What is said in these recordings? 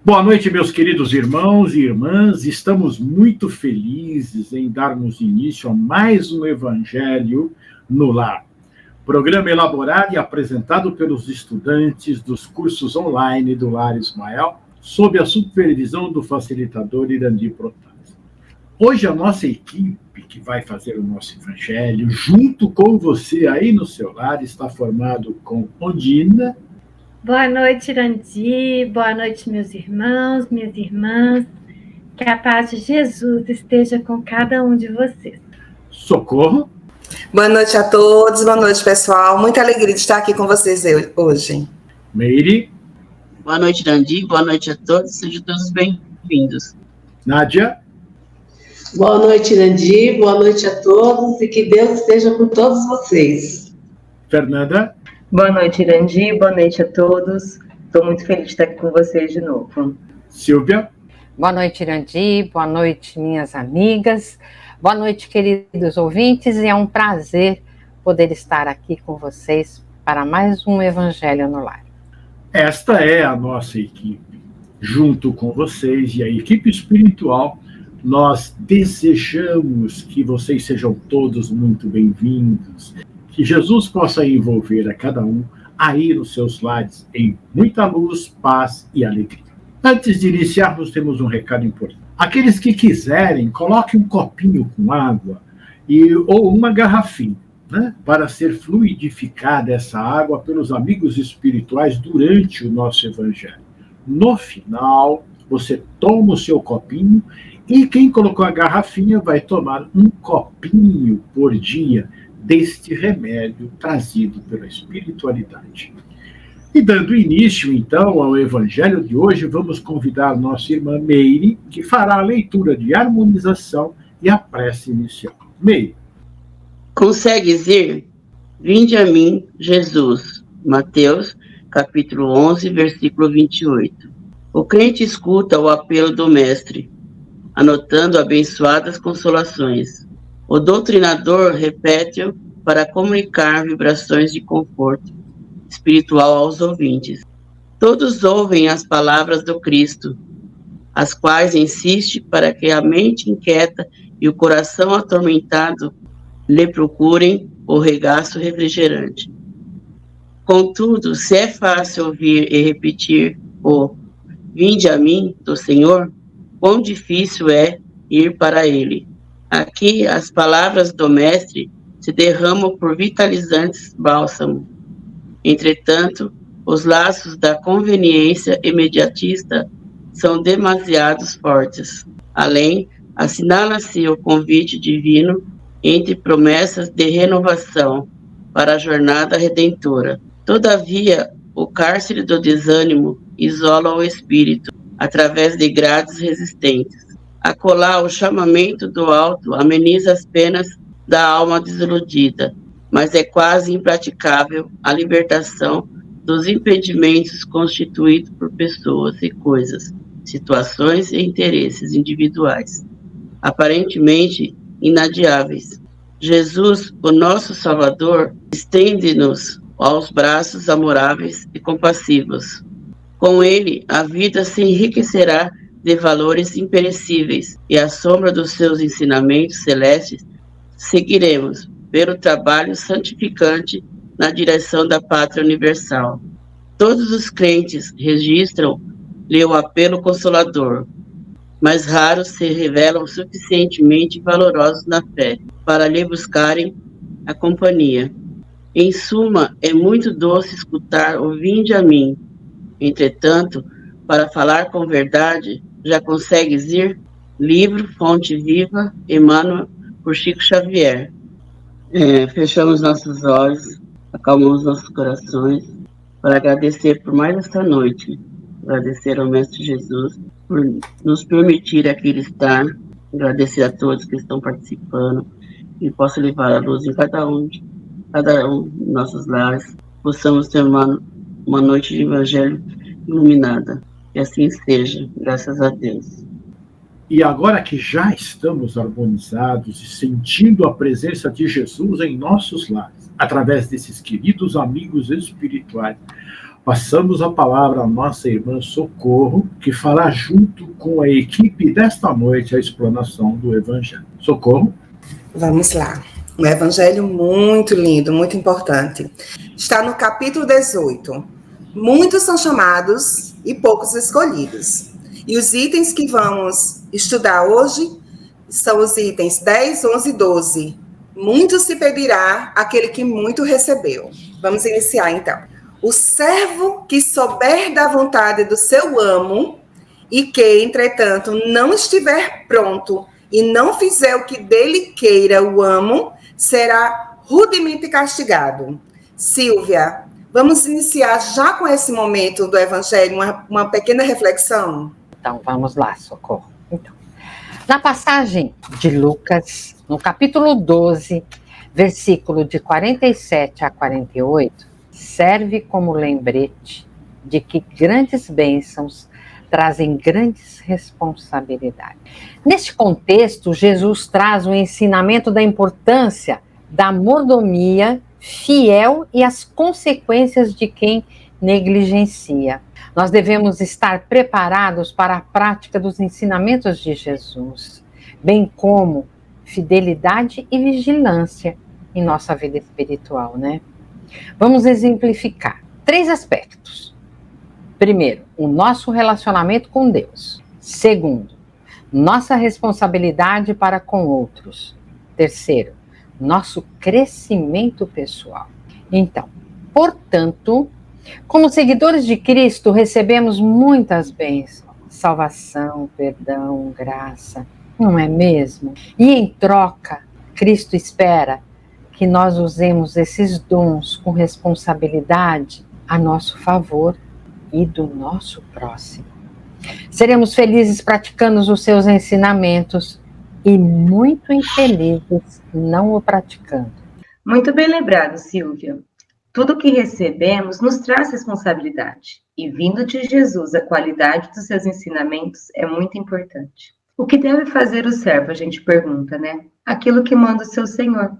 Boa noite, meus queridos irmãos e irmãs. Estamos muito felizes em darmos início a mais um Evangelho no Lar. Programa elaborado e apresentado pelos estudantes dos cursos online do Lar Ismael, sob a supervisão do facilitador Irandir Protásio. Hoje a nossa equipe que vai fazer o nosso Evangelho, junto com você aí no seu lar, está formado com Ondina. Boa noite, Irandir. Boa noite, meus irmãos, minhas irmãs. Que a paz de Jesus esteja com cada um de vocês. Socorro. Boa noite a todos, boa noite, pessoal. Muita alegria de estar aqui com vocês hoje. Meire. Boa noite, Irandir. Boa noite a todos. Sejam todos bem-vindos. Nádia. Boa noite, Irandir. Boa noite a todos e que Deus esteja com todos vocês. Fernanda. Boa noite, Irandir. Boa noite a todos. Estou muito feliz de estar aqui com vocês de novo. Silvia. Boa noite, Irandir. Boa noite, minhas amigas. Boa noite, queridos ouvintes. E é um prazer poder estar aqui com vocês para mais um Evangelho no Lar. Esta é a nossa equipe. Junto com vocês e a equipe espiritual, nós desejamos que vocês sejam todos muito bem-vindos. Que Jesus possa envolver a cada um aí nos seus lares em muita luz, paz e alegria. Antes de iniciarmos, temos um recado importante. Aqueles que quiserem, coloquem um copinho com água ou uma garrafinha, né, para ser fluidificada essa água pelos amigos espirituais durante o nosso Evangelho. No final, você toma o seu copinho e quem colocou a garrafinha vai tomar um copinho por dia deste remédio trazido pela espiritualidade. E dando início, então, ao Evangelho de hoje, vamos convidar nossa irmã Meire, que fará a leitura de harmonização e a prece inicial. Meire. Consegues ir? Vinde a mim, Jesus. Mateus, capítulo 11, versículo 28. O crente escuta o apelo do Mestre, anotando abençoadas consolações. O doutrinador repete-o para comunicar vibrações de conforto espiritual aos ouvintes. Todos ouvem as palavras do Cristo, as quais insiste para que a mente inquieta e o coração atormentado lhe procurem o regaço refrigerante. Contudo, se é fácil ouvir e repetir o "Vinde a mim" do Senhor, quão difícil é ir para Ele. Aqui, as palavras do Mestre se derramam por vitalizantes bálsamo. Entretanto, os laços da conveniência imediatista são demasiados fortes. Além, assinala-se o convite divino entre promessas de renovação para a jornada redentora. Todavia, o cárcere do desânimo isola o espírito através de grades resistentes. Acolá, o chamamento do alto ameniza as penas da alma desiludida, mas é quase impraticável a libertação dos impedimentos constituídos por pessoas e coisas, situações e interesses individuais, aparentemente inadiáveis. Jesus, o nosso Salvador, estende-nos aos braços amoráveis e compassivos. Com ele, a vida se enriquecerá de valores imperecíveis, e à sombra dos seus ensinamentos celestes, seguiremos pelo trabalho santificante na direção da pátria universal. Todos os crentes registram-lhe o apelo consolador, mas raros se revelam suficientemente valorosos na fé para lhe buscarem a companhia. Em suma, é muito doce escutar o "Vinde a mim". Entretanto, para falar com verdade, já consegues ir? Livro Fonte Viva, Emmanuel, por Chico Xavier. Fechamos nossos olhos, acalmamos nossos corações, para agradecer por mais esta noite, agradecer ao Mestre Jesus por nos permitir aqui estar, agradecer a todos que estão participando, e possa levar a luz em cada um de nossos lares, possamos ter uma noite de Evangelho iluminada. Que assim seja, graças a Deus. E agora que já estamos harmonizados e sentindo a presença de Jesus em nossos lares, através desses queridos amigos espirituais, passamos a palavra à nossa irmã Socorro, que fará junto com a equipe desta noite a explanação do Evangelho. Socorro. Vamos lá. Um evangelho muito lindo, muito importante. Está no capítulo 18. Muitos são chamados e poucos escolhidos. E os itens que vamos estudar hoje são os itens 10, 11 e 12. Muito se pedirá aquele que muito recebeu. Vamos iniciar, então. O servo que souber da vontade do seu amo e que, entretanto, não estiver pronto e não fizer o que dele queira o amo, será rudemente castigado. Silvia, vamos iniciar já com esse momento do Evangelho, uma pequena reflexão? Então, vamos lá, Socorro. Então, na passagem de Lucas, no capítulo 12, versículo de 47 a 48, serve como lembrete de que grandes bênçãos trazem grandes responsabilidades. Neste contexto, Jesus traz o ensinamento da importância da mordomia fiel e as consequências de quem negligencia. Nós devemos estar preparados para a prática dos ensinamentos de Jesus, bem como fidelidade e vigilância em nossa vida espiritual, né? Vamos exemplificar 3 aspectos. Primeiro, o nosso relacionamento com Deus. Segundo, nossa responsabilidade para com outros. Terceiro, nosso crescimento pessoal. Então, portanto, como seguidores de Cristo, recebemos muitas bênçãos, salvação, perdão, graça, não é mesmo? E em troca, Cristo espera que nós usemos esses dons com responsabilidade a nosso favor e do nosso próximo. Seremos felizes praticando os seus ensinamentos e muito infelizes não o praticando. Muito bem lembrado, Silvia. Tudo que recebemos nos traz responsabilidade. E vindo de Jesus, a qualidade dos seus ensinamentos é muito importante. O que deve fazer o servo, a gente pergunta, né? Aquilo que manda o seu Senhor.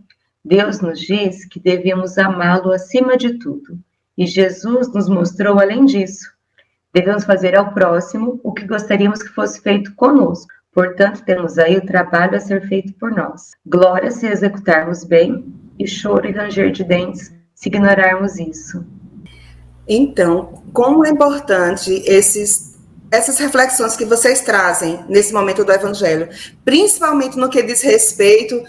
Deus nos diz que devemos amá-lo acima de tudo. E Jesus nos mostrou além disso. Devemos fazer ao próximo o que gostaríamos que fosse feito conosco. Portanto, temos aí o trabalho a ser feito por nós. Glória se executarmos bem e choro e ranger de dentes se ignorarmos isso. Então, como é importante essas reflexões que vocês trazem nesse momento do Evangelho, principalmente no que diz respeito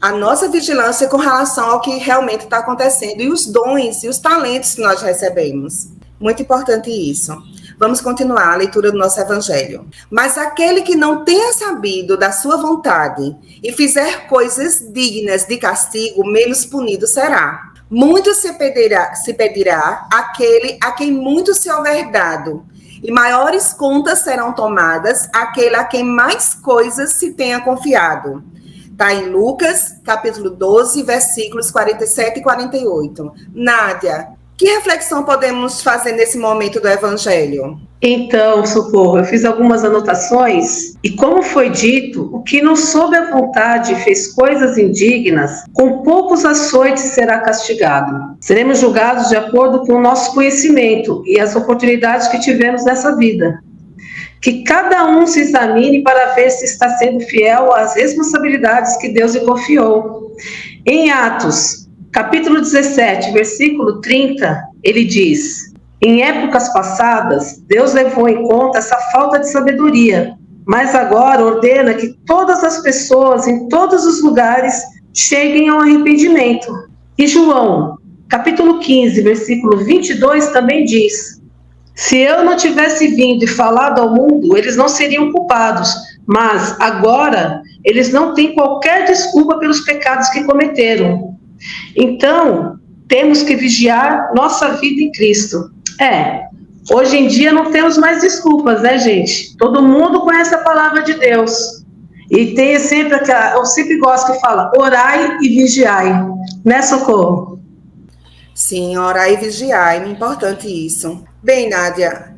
à nossa vigilância com relação ao que realmente está acontecendo e os dons e os talentos que nós recebemos. Muito importante isso. Vamos continuar a leitura do nosso Evangelho. Mas aquele que não tenha sabido da sua vontade e fizer coisas dignas de castigo, menos punido será. Muito se pedirá àquele a quem muito se houver dado, e maiores contas serão tomadas àquele a quem mais coisas se tenha confiado. Está em Lucas, capítulo 12, versículos 47 e 48. Nádia, que reflexão podemos fazer nesse momento do Evangelho? Então, Socorro, eu fiz algumas anotações e, como foi dito, o que não soube a vontade e fez coisas indignas, com poucos açoites será castigado. Seremos julgados de acordo com o nosso conhecimento e as oportunidades que tivemos nessa vida. Que cada um se examine para ver se está sendo fiel às responsabilidades que Deus lhe confiou. Em Atos, capítulo 17, versículo 30, ele diz: em épocas passadas, Deus levou em conta essa falta de sabedoria, mas agora ordena que todas as pessoas, em todos os lugares, cheguem ao arrependimento. E João, capítulo 15, versículo 22, também diz: se eu não tivesse vindo e falado ao mundo, eles não seriam culpados, mas agora eles não têm qualquer desculpa pelos pecados que cometeram. Então, temos que vigiar nossa vida em Cristo. Hoje em dia não temos mais desculpas, né, gente? Todo mundo conhece a palavra de Deus. E tem sempre eu sempre gosto que fala, orai e vigiai. Né, Socorro? Sim, orai e vigiai, é importante isso. Bem, Nádia,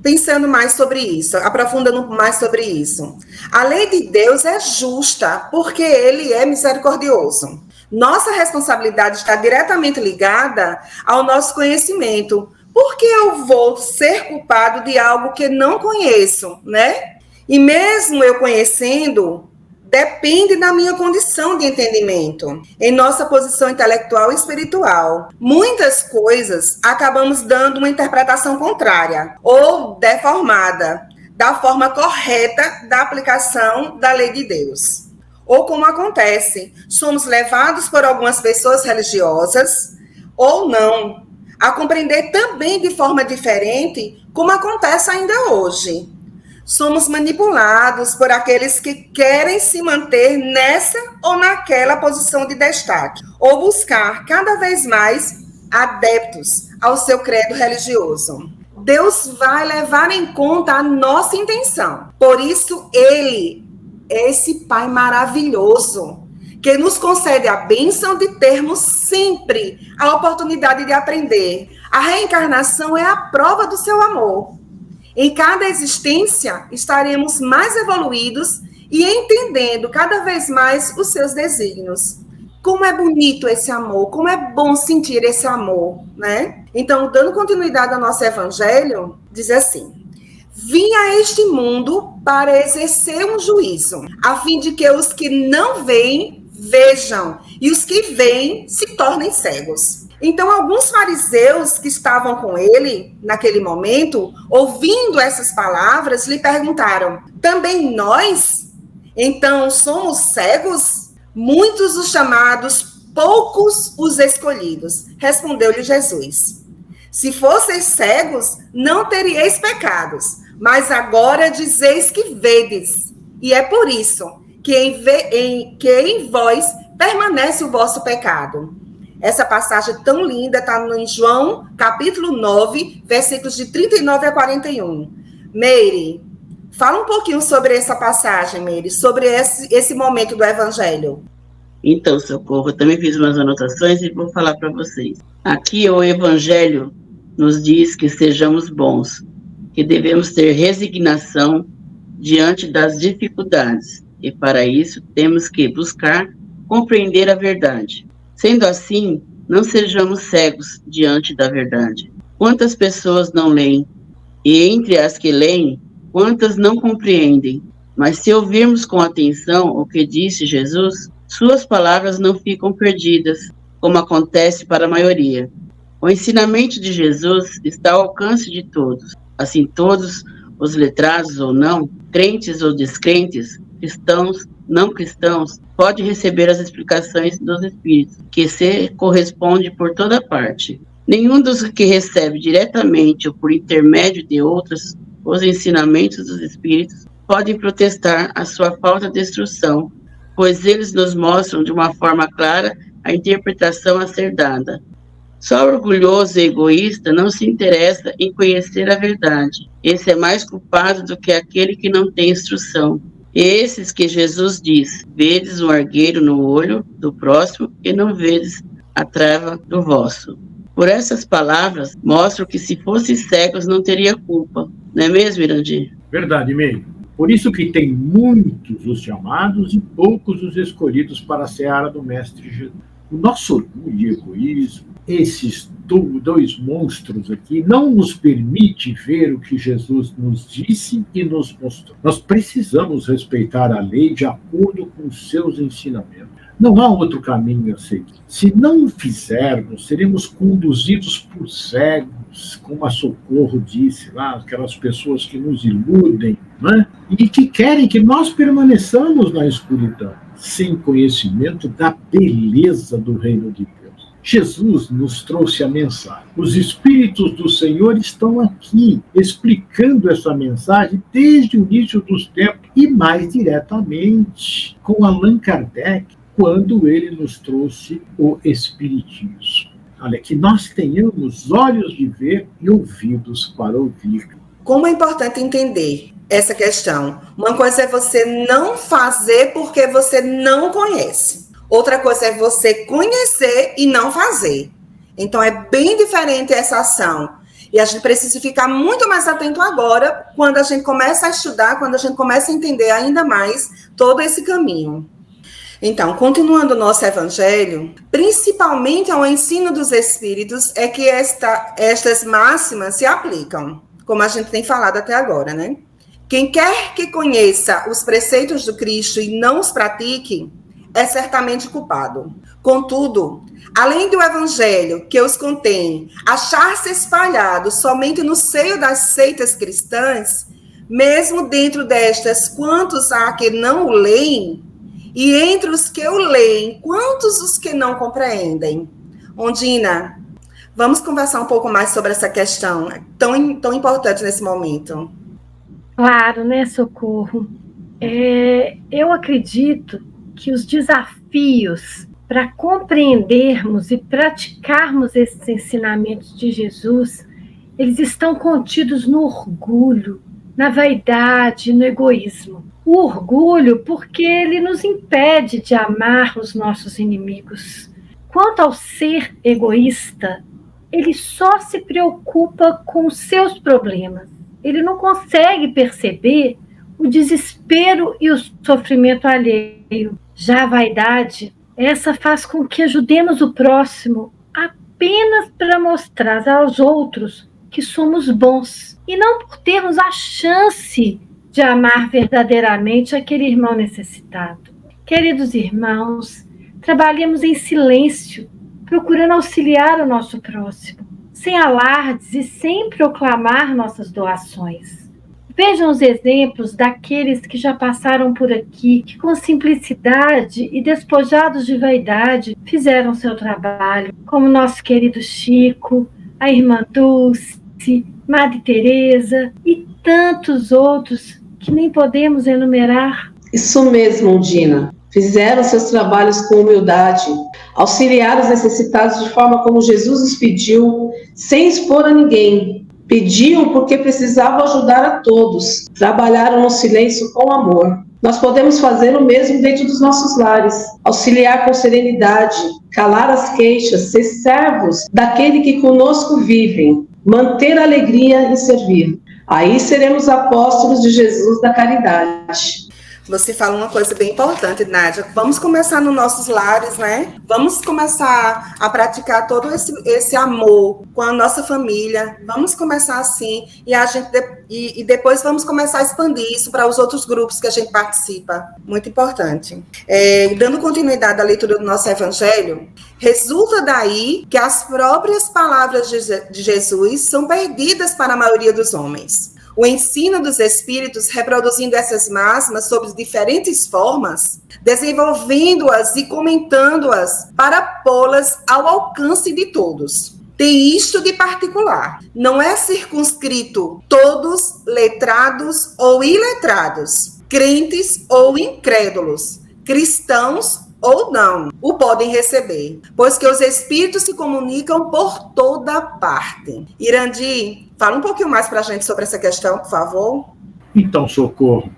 pensando mais sobre isso, aprofundando mais sobre isso. A lei de Deus é justa, porque ele é misericordioso. Nossa responsabilidade está diretamente ligada ao nosso conhecimento. Por que eu vou ser culpado de algo que não conheço, né? E mesmo eu conhecendo, depende da minha condição de entendimento, em nossa posição intelectual e espiritual. Muitas coisas acabamos dando uma interpretação contrária ou deformada da forma correta da aplicação da lei de Deus. Ou como acontece, somos levados por algumas pessoas religiosas ou não, a compreender também de forma diferente, como acontece ainda hoje. Somos manipulados por aqueles que querem se manter nessa ou naquela posição de destaque, ou buscar cada vez mais adeptos ao seu credo religioso. Deus vai levar em conta a nossa intenção. Por isso, Ele é esse Pai maravilhoso, que nos concede a bênção de termos sempre a oportunidade de aprender. A reencarnação é a prova do seu amor. Em cada existência, estaremos mais evoluídos e entendendo cada vez mais os seus desígnios. Como é bonito esse amor, como é bom sentir esse amor, né? Então, dando continuidade ao nosso evangelho, diz assim: vim a este mundo para exercer um juízo, a fim de que os que não veem, vejam, e os que veem se tornem cegos. Então, alguns fariseus que estavam com ele, naquele momento, ouvindo essas palavras, lhe perguntaram: também nós, então, somos cegos? Muitos os chamados, poucos os escolhidos. Respondeu-lhe Jesus: se fosseis cegos, não teríeis pecados, mas agora dizeis que vedes, e é por isso que em vós permanece o vosso pecado. Essa passagem tão linda está em João, capítulo 9, versículos de 39 a 41. Meire, fala um pouquinho sobre essa passagem, Meire, sobre esse momento do Evangelho. Então, Socorro, eu também fiz umas anotações e vou falar para vocês. Aqui o Evangelho nos diz que sejamos bons, que devemos ter resignação diante das dificuldades, e para isso temos que buscar compreender a verdade. Sendo assim, não sejamos cegos diante da verdade. Quantas pessoas não leem? E entre as que leem, quantas não compreendem? Mas se ouvirmos com atenção o que disse Jesus, suas palavras não ficam perdidas, como acontece para a maioria. O ensinamento de Jesus está ao alcance de todos. Assim, todos os letrados ou não, crentes ou descrentes, cristãos, não cristãos, pode receber as explicações dos Espíritos, que se corresponde por toda parte. Nenhum dos que recebe diretamente ou por intermédio de outros os ensinamentos dos Espíritos pode protestar a sua falta de instrução, pois eles nos mostram de uma forma clara a interpretação a ser dada. Só orgulhoso e egoísta não se interessa em conhecer a verdade. Esse é mais culpado do que aquele que não tem instrução. Esses que Jesus diz: vedes um argueiro no olho do próximo e não vedes a treva do vosso. Por essas palavras, mostram que se fossem cegos não teria culpa. Não é mesmo, Irandir? Verdade, Meire. Por isso que tem muitos os chamados e poucos os escolhidos para a seara do Mestre Jesus. O nosso orgulho e egoísmo, esses dois monstros aqui, não nos permite ver o que Jesus nos disse e nos mostrou. Nós precisamos respeitar a lei de acordo com os seus ensinamentos. Não há outro caminho a seguir. Se não o fizermos, seremos conduzidos por cegos, como a Socorro disse lá, aquelas pessoas que nos iludem, né? E que querem que nós permaneçamos na escuridão, sem conhecimento da beleza do reino de Deus. Jesus nos trouxe a mensagem. Os Espíritos do Senhor estão aqui, explicando essa mensagem desde o início dos tempos e mais diretamente com Allan Kardec, quando ele nos trouxe o Espiritismo. Olha, que nós tenhamos olhos de ver e ouvidos para ouvir. Como é importante entender essa questão. Uma coisa é você não fazer porque você não conhece. Outra coisa é você conhecer e não fazer. Então, é bem diferente essa ação. E a gente precisa ficar muito mais atento agora, quando a gente começa a estudar, quando a gente começa a entender ainda mais todo esse caminho. Então, continuando o nosso evangelho, principalmente ao ensino dos Espíritos, é que estas máximas se aplicam, como a gente tem falado até agora, né? Quem quer que conheça os preceitos do Cristo e não os pratique, é certamente culpado. Contudo, além do evangelho que os contém achar-se espalhado somente no seio das seitas cristãs, mesmo dentro destas, quantos há que não o leem, e entre os que o leem, quantos os que não compreendem? Ondina, vamos conversar um pouco mais sobre essa questão tão importante nesse momento. Claro, né, Socorro? Eu acredito que os desafios para compreendermos e praticarmos esses ensinamentos de Jesus, eles estão contidos no orgulho, na vaidade, no egoísmo. O orgulho, porque ele nos impede de amar os nossos inimigos. Quanto ao ser egoísta, ele só se preocupa com os seus problemas. Ele não consegue perceber o desespero e o sofrimento alheio. Já a vaidade, essa faz com que ajudemos o próximo apenas para mostrar aos outros que somos bons, e não por termos a chance de amar verdadeiramente aquele irmão necessitado. Queridos irmãos, trabalhemos em silêncio, procurando auxiliar o nosso próximo, sem alardes e sem proclamar nossas doações. Vejam os exemplos daqueles que já passaram por aqui, que com simplicidade e despojados de vaidade fizeram seu trabalho, como nosso querido Chico, a irmã Dulce, Madre Teresa e tantos outros que nem podemos enumerar. Isso mesmo, Ondina. Fizeram seus trabalhos com humildade, auxiliaram os necessitados de forma como Jesus os pediu, sem expor a ninguém. Pediam porque precisavam ajudar a todos. Trabalharam no silêncio com amor. Nós podemos fazer o mesmo dentro dos nossos lares. Auxiliar com serenidade, calar as queixas, ser servos daquele que conosco vivem, manter a alegria em servir. Aí seremos apóstolos de Jesus da caridade. Você fala uma coisa bem importante, Nádia. Vamos começar nos nossos lares, né? Vamos começar a praticar todo esse amor com a nossa família. Vamos começar assim e depois vamos começar a expandir isso para os outros grupos que a gente participa. Muito importante. Dando continuidade à leitura do nosso evangelho, resulta daí que as próprias palavras de Jesus são perdidas para a maioria dos homens. O ensino dos Espíritos, reproduzindo essas máximas sob diferentes formas, desenvolvendo-as e comentando-as para pô-las ao alcance de todos. Tem isto de particular: não é circunscrito todos letrados ou iletrados, crentes ou incrédulos, cristãos ou não, o podem receber, pois que os Espíritos se comunicam por toda parte. Irandi, fala um pouquinho mais para a gente sobre essa questão, por favor. Então, Socorro,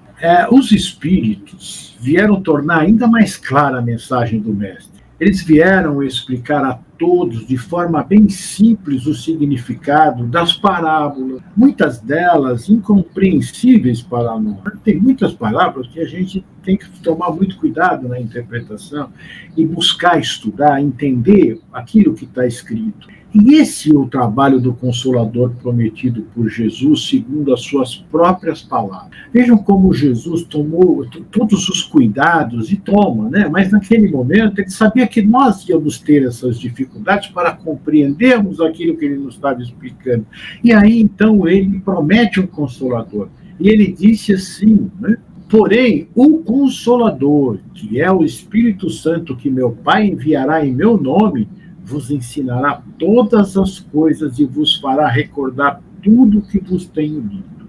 os Espíritos vieram tornar ainda mais clara a mensagem do Mestre. Eles vieram explicar a todos, de forma bem simples, o significado das parábolas, muitas delas incompreensíveis para nós. Tem muitas palavras que a gente tem que tomar muito cuidado na interpretação e buscar estudar, entender aquilo que está escrito. E esse é o trabalho do Consolador prometido por Jesus, segundo as suas próprias palavras. Vejam como Jesus tomou todos os cuidados, e toma, né? Mas naquele momento ele sabia que nós íamos ter essas dificuldades para compreendermos aquilo que ele nos estava explicando. E aí, então, ele promete um Consolador. E ele disse assim, né? Porém, o Consolador, que é o Espírito Santo que meu Pai enviará em meu nome, vos ensinará todas as coisas e vos fará recordar tudo o que vos tenho dito.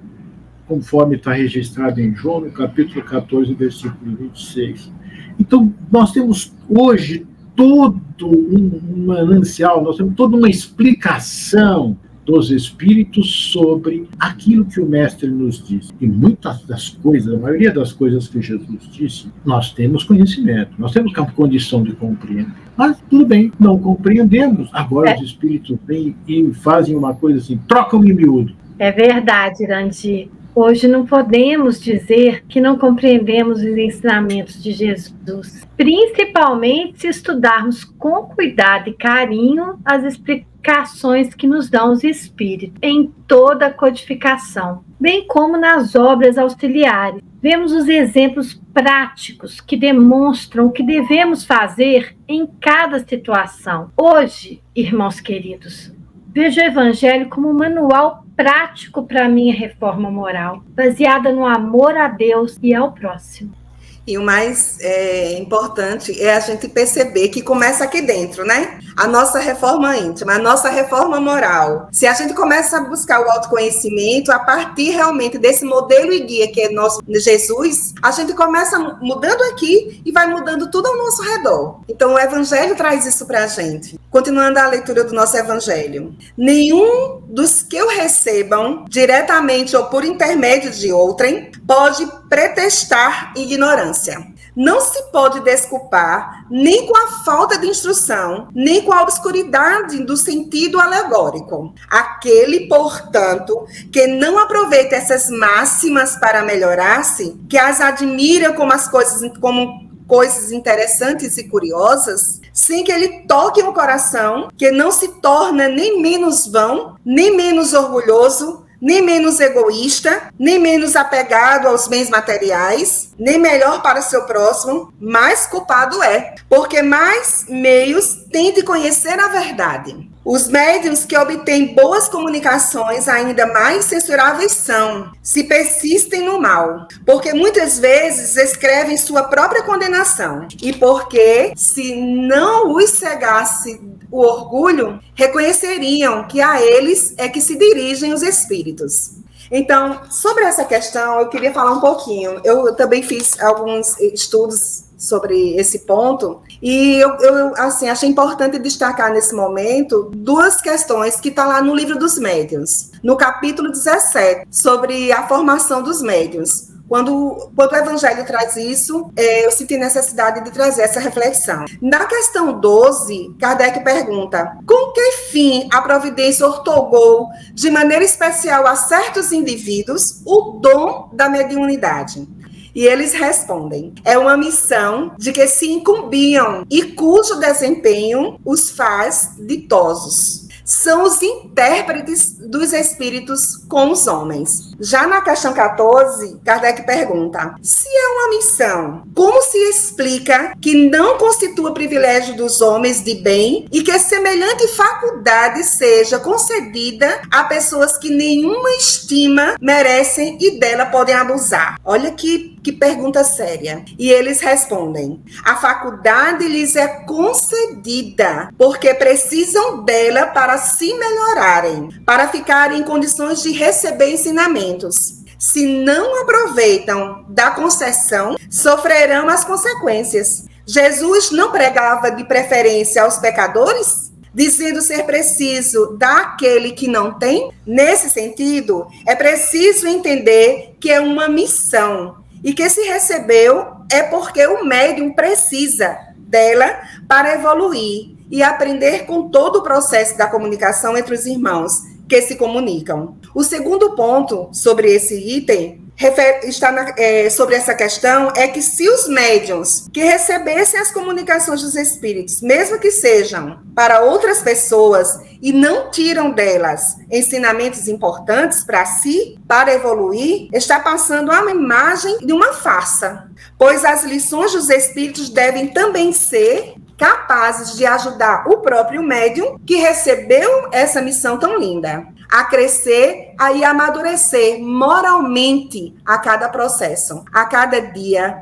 Conforme está registrado em João, no capítulo 14, versículo 26. Então, nós temos hoje todo um manancial, nós temos toda uma explicação dos espíritos sobre aquilo que o mestre nos diz. E muitas das coisas, a maioria das coisas que Jesus disse, nós temos conhecimento, nós temos condição de compreender. Mas tudo bem, não compreendemos. Agora os espíritos vêm e fazem uma coisa assim, trocam em miúdo. É verdade, Irandi. Hoje não podemos dizer que não compreendemos os ensinamentos de Jesus, principalmente se estudarmos com cuidado e carinho as explicações que nos dão os espíritos em toda a codificação, bem como nas obras auxiliares. Vemos os exemplos práticos que demonstram o que devemos fazer em cada situação. Hoje, irmãos queridos, vejo o Evangelho como um manual prático para a minha reforma moral, baseada no amor a Deus e ao próximo. E o mais importante é a gente perceber que começa aqui dentro, né? A nossa reforma íntima, a nossa reforma moral. Se a gente começa a buscar o autoconhecimento, a partir realmente desse modelo e guia que é nosso Jesus, a gente começa mudando aqui e vai mudando tudo ao nosso redor. Então o Evangelho traz isso para a gente. Continuando a leitura do nosso Evangelho. Nenhum dos que o recebam, diretamente ou por intermédio de outrem, pode pretextar ignorância. Não se pode desculpar nem com a falta de instrução, nem com a obscuridade do sentido alegórico. Aquele, portanto, que não aproveita essas máximas para melhorar-se, que as admira como coisas interessantes e curiosas, sem que ele toque o coração, que não se torna nem menos vão, nem menos orgulhoso, nem menos egoísta, nem menos apegado aos bens materiais, nem melhor para seu próximo, mais culpado é, porque mais meios tem de conhecer a verdade. Os médiuns que obtêm boas comunicações ainda mais censuráveis são, se persistem no mal, porque muitas vezes escrevem sua própria condenação, e porque, se não os cegasse o orgulho, reconheceriam que a eles é que se dirigem os espíritos. Então, sobre essa questão, eu queria falar um pouquinho. Eu também fiz alguns estudos sobre esse ponto, e eu assim, achei importante destacar nesse momento duas questões que estão lá no livro dos médiuns, no capítulo 17, sobre a formação dos médiuns. Quando o Evangelho traz isso, eu senti necessidade de trazer essa reflexão. Na questão 12, Kardec pergunta: com que fim a providência outorgou de maneira especial a certos indivíduos o dom da mediunidade? E eles respondem: é uma missão de que se incumbiam e cujo desempenho os faz ditosos. São os intérpretes dos espíritos com os homens. Já na questão 14, Kardec pergunta: se é uma missão, como se explica que não constitua privilégio dos homens de bem e que semelhante faculdade seja concedida a pessoas que nenhuma estima merecem e dela podem abusar? Olha que pergunta séria. E eles respondem: a faculdade lhes é concedida porque precisam dela para se melhorarem, para ficarem em condições de receber ensinamentos. Se não aproveitam da concessão, sofrerão as consequências. Jesus não pregava de preferência aos pecadores, dizendo ser preciso dar àquele que não tem? Nesse sentido, é preciso entender que é uma missão e que se recebeu é porque o médium precisa dela para evoluir e aprender com todo o processo da comunicação entre os irmãos que se comunicam. O segundo ponto sobre esse item sobre essa questão é que se os médiuns que recebessem as comunicações dos espíritos, mesmo que sejam para outras pessoas e não tiram delas ensinamentos importantes para si, para evoluir, está passando a imagem de uma farsa, pois as lições dos espíritos devem também ser capazes de ajudar o próprio médium que recebeu essa missão tão linda a crescer e amadurecer moralmente a cada processo, a cada dia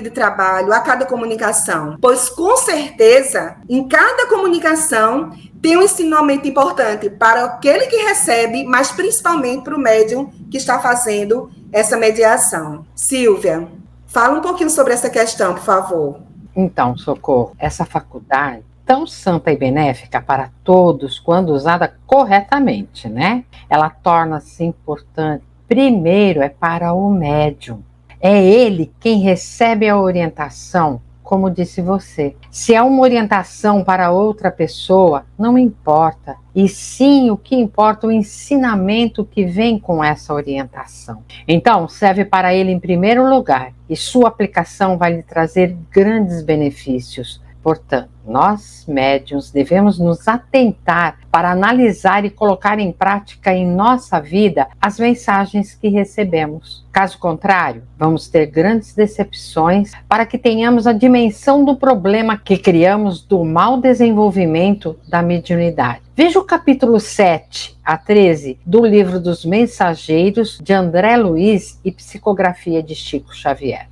de trabalho, a cada comunicação. Pois, com certeza, em cada comunicação tem um ensinamento importante para aquele que recebe, mas principalmente para o médium que está fazendo essa mediação. Silvia, fala um pouquinho sobre essa questão, por favor. Então, Socorro, essa faculdade tão santa e benéfica para todos quando usada corretamente, né? Ela torna-se importante. Primeiro é para o médium. É ele quem recebe a orientação, como disse você. Se é uma orientação para outra pessoa, não importa. E sim, o que importa é o ensinamento que vem com essa orientação. Então, serve para ele em primeiro lugar, e sua aplicação vai lhe trazer grandes benefícios. Portanto, nós, médiuns, devemos nos atentar para analisar e colocar em prática em nossa vida as mensagens que recebemos. Caso contrário, vamos ter grandes decepções para que tenhamos a dimensão do problema que criamos do mau desenvolvimento da mediunidade. Veja o capítulo 7 a 13 do livro dos Mensageiros de André Luiz e Psicografia de Chico Xavier.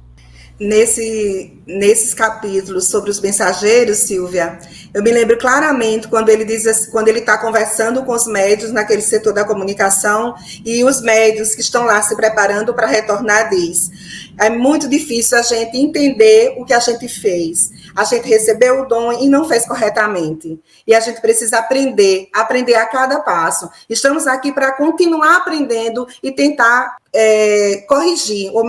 Nesses capítulos sobre os mensageiros, Silvia, eu me lembro claramente quando ele diz, quando ele está conversando com os médios naquele setor da comunicação, e os médios que estão lá se preparando para retornar diz: é muito difícil a gente entender o que a gente fez. A gente recebeu o dom e não fez corretamente. E a gente precisa aprender a cada passo. Estamos aqui para continuar aprendendo e tentar corrigir, ou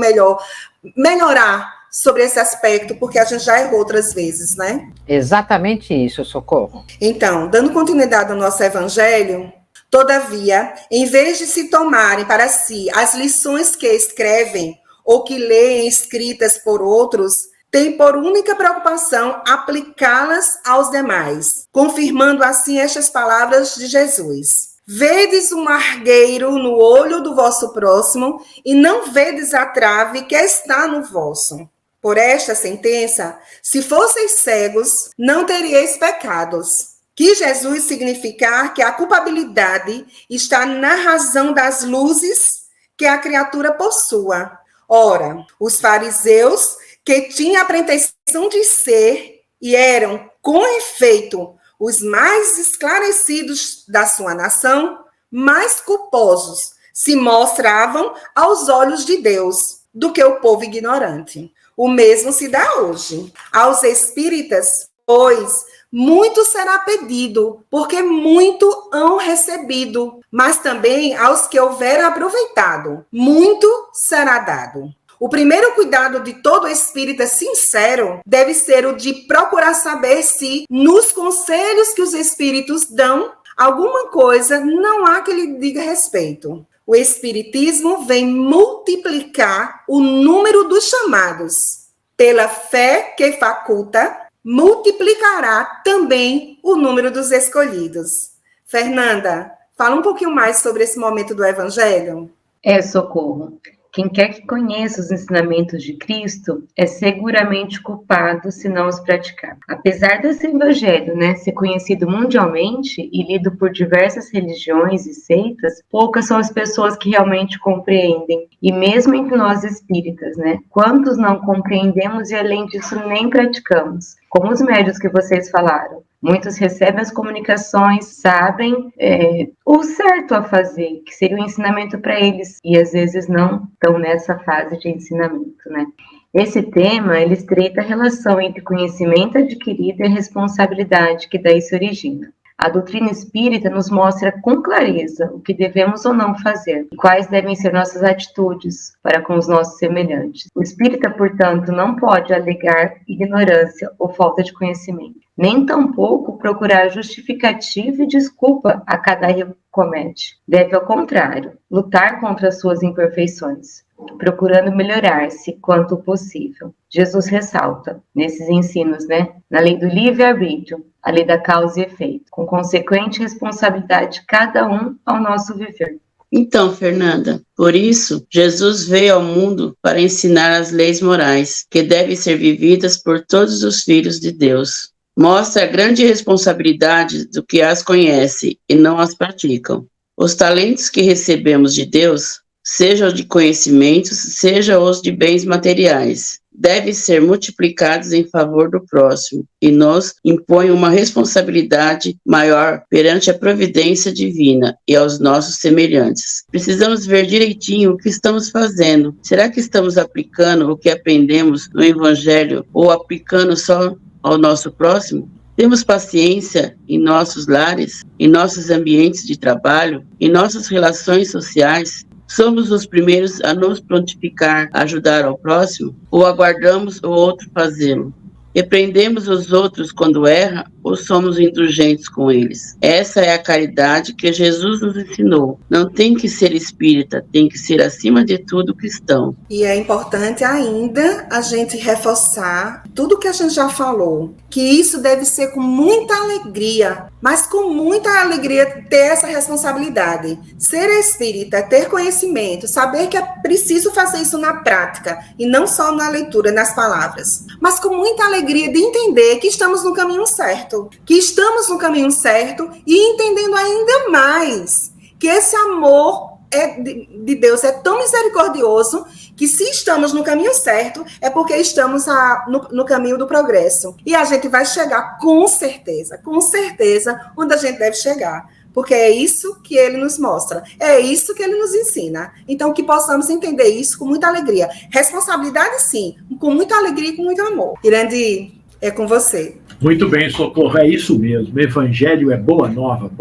melhorar sobre esse aspecto, porque a gente já errou outras vezes, né? Exatamente isso, Socorro. Então, dando continuidade ao nosso evangelho, todavia, em vez de se tomarem para si as lições que escrevem ou que leem escritas por outros, tem por única preocupação aplicá-las aos demais, confirmando assim estas palavras de Jesus: vedes um argueiro no olho do vosso próximo e não vedes a trave que está no vosso. Por esta sentença, se fosseis cegos, não teríeis pecados. Quis Jesus significar que a culpabilidade está na razão das luzes que a criatura possua. Ora, os fariseus, que tinham a pretensão de ser e eram, com efeito, os mais esclarecidos da sua nação, mais culposos, se mostravam aos olhos de Deus do que o povo ignorante. O mesmo se dá hoje. Aos espíritas, pois, muito será pedido, porque muito hão recebido, mas também aos que houveram aproveitado, muito será dado. O primeiro cuidado de todo espírita sincero deve ser o de procurar saber se, nos conselhos que os espíritos dão, alguma coisa não há que lhe diga respeito. O espiritismo vem multiplicar o número dos chamados. Pela fé que faculta, multiplicará também o número dos escolhidos. Fernanda, fala um pouquinho mais sobre esse momento do Evangelho. Socorro. Quem quer que conheça os ensinamentos de Cristo é seguramente culpado se não os praticar. Apesar desse evangelho, ser conhecido mundialmente e lido por diversas religiões e seitas, poucas são as pessoas que realmente compreendem. E mesmo entre nós espíritas, quantos não compreendemos e além disso nem praticamos? Como os médios que vocês falaram. Muitos recebem as comunicações, sabem o certo a fazer, que seria o ensinamento para eles, e às vezes não estão nessa fase de ensinamento, Esse tema, ele estreita a relação entre conhecimento adquirido e a responsabilidade que daí se origina. A doutrina espírita nos mostra com clareza o que devemos ou não fazer e quais devem ser nossas atitudes para com os nossos semelhantes. O espírita, portanto, não pode alegar ignorância ou falta de conhecimento, nem tampouco procurar justificativa e desculpa a cada erro que comete. Deve, ao contrário, lutar contra as suas imperfeições, procurando melhorar-se quanto possível. Jesus ressalta nesses ensinos, na lei do livre-arbítrio, a lei da causa e efeito, com consequente responsabilidade de cada um ao nosso viver. Então, Fernanda, por isso, Jesus veio ao mundo para ensinar as leis morais, que devem ser vividas por todos os filhos de Deus. Mostra a grande responsabilidade do que as conhece e não as praticam. Os talentos que recebemos de Deus, seja os de conhecimentos, seja os de bens materiais, devem ser multiplicados em favor do próximo e nos impõe uma responsabilidade maior perante a providência divina e aos nossos semelhantes. Precisamos ver direitinho o que estamos fazendo. Será que estamos aplicando o que aprendemos no Evangelho ou aplicando só ao nosso próximo? Temos paciência em nossos lares, em nossos ambientes de trabalho, em nossas relações sociais? Somos os primeiros a nos prontificar a ajudar ao próximo ou aguardamos o outro fazê-lo? Repreendemos os outros quando erram ou somos indulgentes com eles? Essa é a caridade que Jesus nos ensinou. Não tem que ser espírita, tem que ser, acima de tudo, cristão. E é importante ainda a gente reforçar tudo que a gente já falou, que isso deve ser com muita alegria, mas com muita alegria ter essa responsabilidade. Ser espírita, ter conhecimento, saber que é preciso fazer isso na prática, e não só na leitura, nas palavras, mas com muita alegria de entender que estamos no caminho certo, e entendendo ainda mais que esse amor de Deus é tão misericordioso que se estamos no caminho certo é porque estamos no caminho do progresso. E a gente vai chegar com certeza, onde a gente deve chegar. Porque é isso que ele nos mostra, é isso que ele nos ensina. Então, que possamos entender isso com muita alegria. Responsabilidade, sim, com muita alegria e com muito amor. Irandy, é com você. Muito bem, Socorro, é isso mesmo. Evangelho é boa nova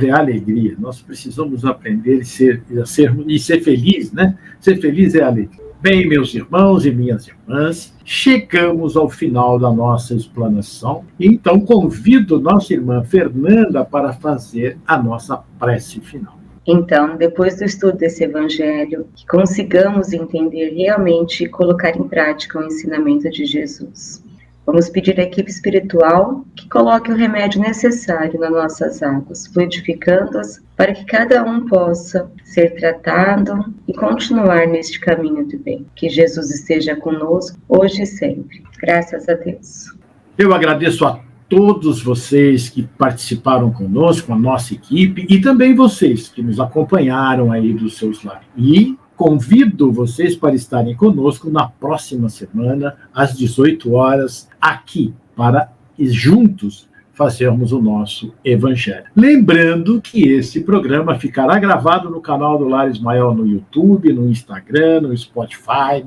é alegria. Nós precisamos aprender e ser feliz, né? Ser feliz é alegria. Bem, meus irmãos e minhas irmãs, chegamos ao final da nossa explanação. Então, convido nossa irmã Fernanda para fazer a nossa prece final. Então, depois do estudo desse evangelho, que consigamos entender realmente e colocar em prática o ensinamento de Jesus. Vamos pedir à equipe espiritual que coloque o remédio necessário nas nossas águas, fluidificando-as para que cada um possa ser tratado e continuar neste caminho do bem. Que Jesus esteja conosco hoje e sempre. Graças a Deus. Eu agradeço a todos vocês que participaram conosco, a nossa equipe, e também vocês que nos acompanharam aí dos seus lares. E convido vocês para estarem conosco na próxima semana, às 18 horas, aqui, para juntos fazermos o nosso Evangelho. Lembrando que esse programa ficará gravado no canal do Lar Ismael no YouTube, no Instagram, no Spotify,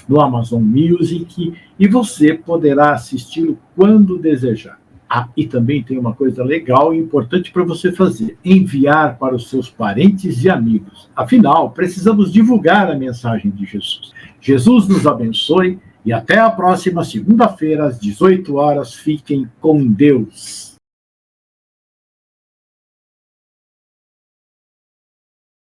no Amazon Music, e você poderá assisti-lo quando desejar. E também tem uma coisa legal e importante para você fazer: enviar para os seus parentes e amigos. Afinal, precisamos divulgar a mensagem de Jesus. Jesus nos abençoe e até a próxima segunda-feira, às 18 horas. Fiquem com Deus.